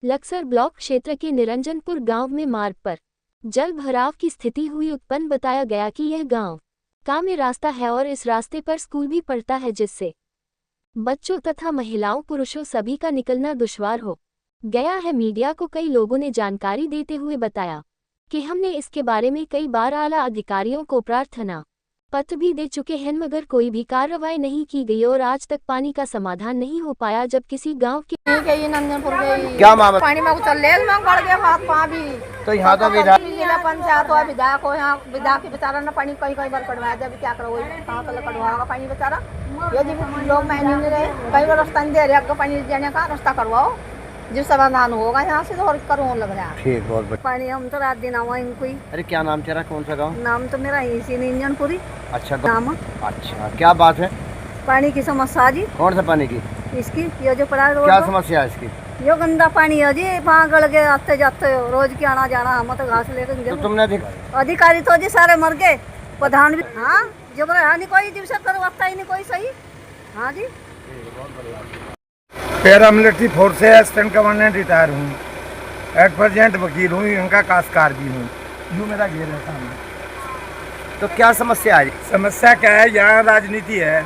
Laksar block क्षेत्र के निरंजनपुर गांव में मार्ग पर जल भराव की स्थिति हुई उत्पन्न। बताया गया कि यह गांव का में रास्ता है और इस रास्ते पर स्कूल भी पड़ता है, जिससे बच्चों तथा महिलाओं पुरुषों सभी का निकलना दुश्वार हो गया है। मीडिया को कई लोगों ने जानकारी देते हुए बताया कि हमने इसके बारे में कई बार आला अधिकारियों को प्रार्थना पत्र भी दे चुके हैं, मगर कोई भी कार्रवाई नहीं की गई और आज तक पानी का समाधान नहीं हो पाया। जब किसी गांव के क्या मामला पानी में उतर ले बढ़ गया हाथ पाँव भी। तो यहाँ तो विधायक जिला पंचायत हो, विधायक हो, यहाँ विधायक के बेचारा ना पानी कई बार कटवाया, जब क्या करो कहाँ तक कटवाओगा पानी बेचारा। यदि लोग मैंने नहीं रहे कई बार रास्ता नहीं दे रहे, आपको पानी देने का रास्ता करवाओ, जो समाधान होगा यहाँ से तो और करो लग रहा है। ठीक, बहुत बढ़िया। पानी हम तो रात दिन आवा इनको ही। अरे क्या नाम तेरा, कौन सा गाँव? नाम तो मेरा इसी निरंजनपुरी। अच्छा नाम। अच्छा, क्या बात है? पानी की समस्या जी। कौन सा पानी की? इसकी ये जो पड़ा क्या समस्या है इसकी? यो गंदा पानी है जी, वहाँ गड़ के आते जाते हो रोज की आना जाना, हम तो घास लेकर। तो तुमने अधिकारी तो जी सारे मर गए, प्रधान भी हाँ जब रहा नहीं कोई दिवस करवाता ही नहीं कोई सही। हाँ जी, पैरामिलिट्री फोर्स से असिस्टेंट कमांडेंट रिटायर हूँ, एट प्रेजेंट वकील हूँ, इनका काश्तकार भी हूँ। यूँ मेरा घेर है सामने। तो क्या समस्या है? समस्या क्या है, यहाँ राजनीति है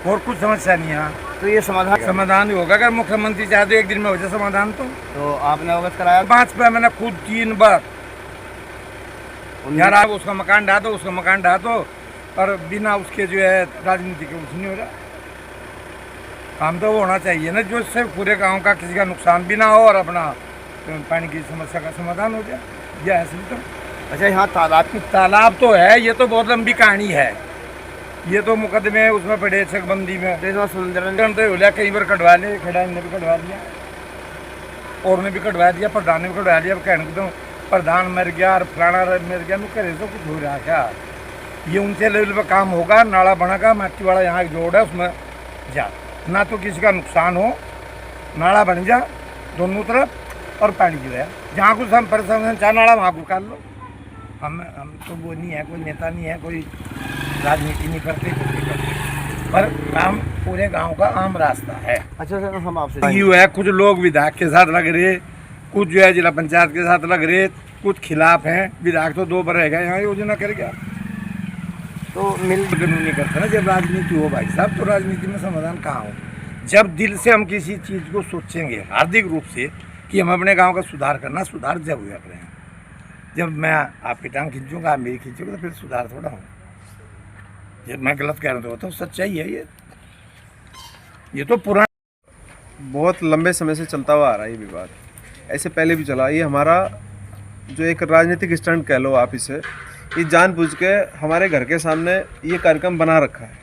और कुछ समस्या नहीं है। तो ये समाधान होगा अगर मुख्यमंत्री चाहे तो एक दिन में हो जाए समाधान। तो आपने अवगत कराया? 5 पे मैंने खुद 3 बार यार आप उसका मकान ढा दो, उसका मकान ढा दो, और बिना उसके जो है राजनीति के कुछ नहीं हो रहा। काम तो वो होना चाहिए ना जो इससे पूरे गांव का किसी का नुकसान भी ना हो और अपना पानी की समस्या का समाधान हो जाए। यह है तो। अच्छा, यहाँ तालाब तो है, ये तो बहुत लंबी कहानी है। ये तो मुकदमे उसमें पड़े चकबंदी में कई बार कटवा ले, खिडाई ने भी कटवा दिया और ने भी कटवा दिया, प्रधान ने भी कटवा दिया। कहने को तो प्रधान मर गया और फलाना मर गया, नु करे तो कुछ हो रहा क्या? ये ऊंचे लेवल पर काम होगा, नाला बनेगा, माटी वाला यहाँ जोड़ है उसमें जा, ना तो किसी का नुकसान हो, नाला बन जा दोनों तरफ और पानी गिरा। जहाँ कुछ हम परेशान 4 नाला वहाँ को कर लो। हम तो वो नहीं है, कोई नेता नहीं है, कोई राजनीति नहीं करते, कुछ नहीं करते, पर काम पूरे गांव का आम रास्ता है। अच्छा सर, हम आपसे यू है, कुछ लोग विधायक के साथ लग रहे, कुछ जो है जिला पंचायत के साथ लग रहे, कुछ खिलाफ हैं। विधायक तो 2 बार रहेगा यहाँ योजना कर गया, तो नहीं करता ना। जब राजनीति हो भाई साहब, तो राजनीति में समाधान कहाँ हो? जब दिल से हम किसी चीज़ को सोचेंगे हार्दिक रूप से कि हम अपने गाँव का सुधार करना, सुधार जब हुआ करें। जब मैं आपकी टांग खींचूंगा, आप मेरी खींचोगे, तो फिर सुधार थोड़ा हो। जब मैं गलत कह रहा हूँ तो सच्चाई है ये तो पुराना बहुत लंबे समय से चलता हुआ आ रहा है ये विवाद। ऐसे पहले भी चला। ये हमारा जो एक राजनीतिक स्टंट कह लो आप इसे, ये जानबूझ के हमारे घर के सामने ये कार्यक्रम बना रखा है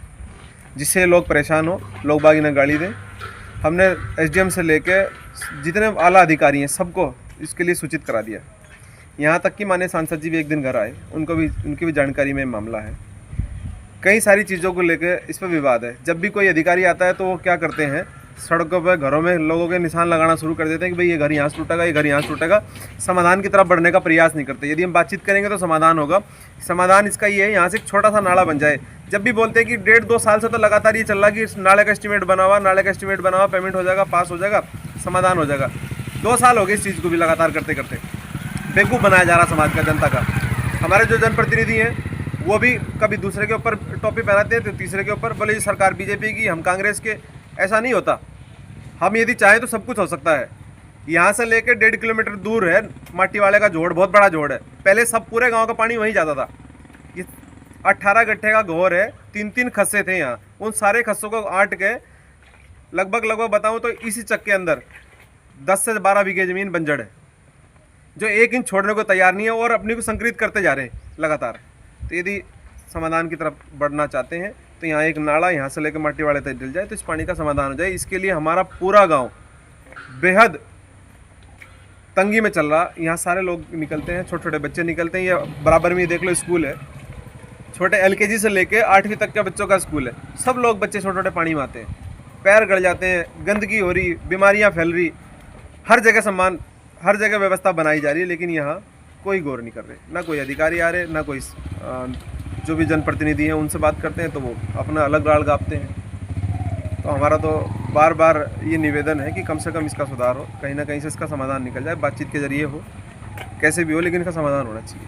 जिससे लोग परेशान हो, लोग बागी ना गाली दें। हमने एसडीएम से लेके जितने आला अधिकारी हैं सबको इसके लिए सूचित करा दिया। यहाँ तक कि माननीय सांसद जी भी एक दिन घर आए, उनकी भी जानकारी में मामला है। कई सारी चीज़ों को लेकर इस पर विवाद है। जब भी कोई अधिकारी आता है तो वो क्या करते हैं, सड़कों पर घरों में लोगों के निशान लगाना शुरू कर देते हैं कि भाई ये घर यहाँ से टूटेगा, ये घर यहाँ से टूटेगा। समाधान की तरफ बढ़ने का प्रयास नहीं करते। यदि हम बातचीत करेंगे तो समाधान होगा। समाधान इसका ये है, यहाँ से एक छोटा सा नाला बन जाए। जब भी बोलते हैं कि 1.5-2 साल से तो लगातार ये चल रहा कि नाले का एस्टीमेट बना हुआ, पेमेंट हो जाएगा, पास हो जाएगा, समाधान हो जाएगा। 2 साल हो गए इस चीज़ को भी लगातार करते करते। बेवकूफ़ बनाया जा रहा समाज का, जनता का। हमारे जो जनप्रतिनिधि हैं वो भी कभी दूसरे के ऊपर टोपी पहनाते हैं तो तीसरे के ऊपर, बोले सरकार बीजेपी की, हम कांग्रेस के। ऐसा नहीं होता। हम यदि चाहें तो सब कुछ हो सकता है। यहाँ से लेकर 1.5 किलोमीटर दूर है माटी वाले का जोड़, बहुत बड़ा जोड़ है। पहले सब पूरे गांव का पानी वहीं जाता था। ये 18 गट्ठे का घोर है, 3-3 खस्से थे यहाँ। उन सारे खस्सों को आट के लगभग बताऊँ तो इसी चक के अंदर 10 से 12 बीघे ज़मीन बंजर है, जो 1 इंच छोड़ने को तैयार नहीं है और अपने को संकरित करते जा रहे हैं लगातार। तो यदि समाधान की तरफ बढ़ना चाहते हैं तो यहाँ एक नाला यहाँ से लेकर माटी वाले तक डल जाए तो इस पानी का समाधान हो जाए। इसके लिए हमारा पूरा गांव बेहद तंगी में चल रहा। यहाँ सारे लोग निकलते हैं, छोटे छोटे बच्चे निकलते हैं। ये बराबर में देख लो स्कूल है, छोटे LKG से लेकर 8वीं तक के बच्चों का स्कूल है। सब लोग बच्चे छोटे छोटे पानी में आते हैं, पैर गड़ जाते हैं, गंदगी हो रही, बीमारियाँ फैल रही। हर जगह व्यवस्था बनाई जा रही है, लेकिन यहाँ कोई गौर नहीं कर रहे। ना कोई अधिकारी आ रहे, ना कोई जो भी जनप्रतिनिधि हैं उनसे बात करते हैं तो वो अपना अलग राल गापते हैं। तो हमारा तो बार बार ये निवेदन है कि कम से कम इसका सुधार हो, कहीं ना कहीं से इसका समाधान निकल जाए, बातचीत के जरिए हो, कैसे भी हो, लेकिन इसका समाधान होना चाहिए।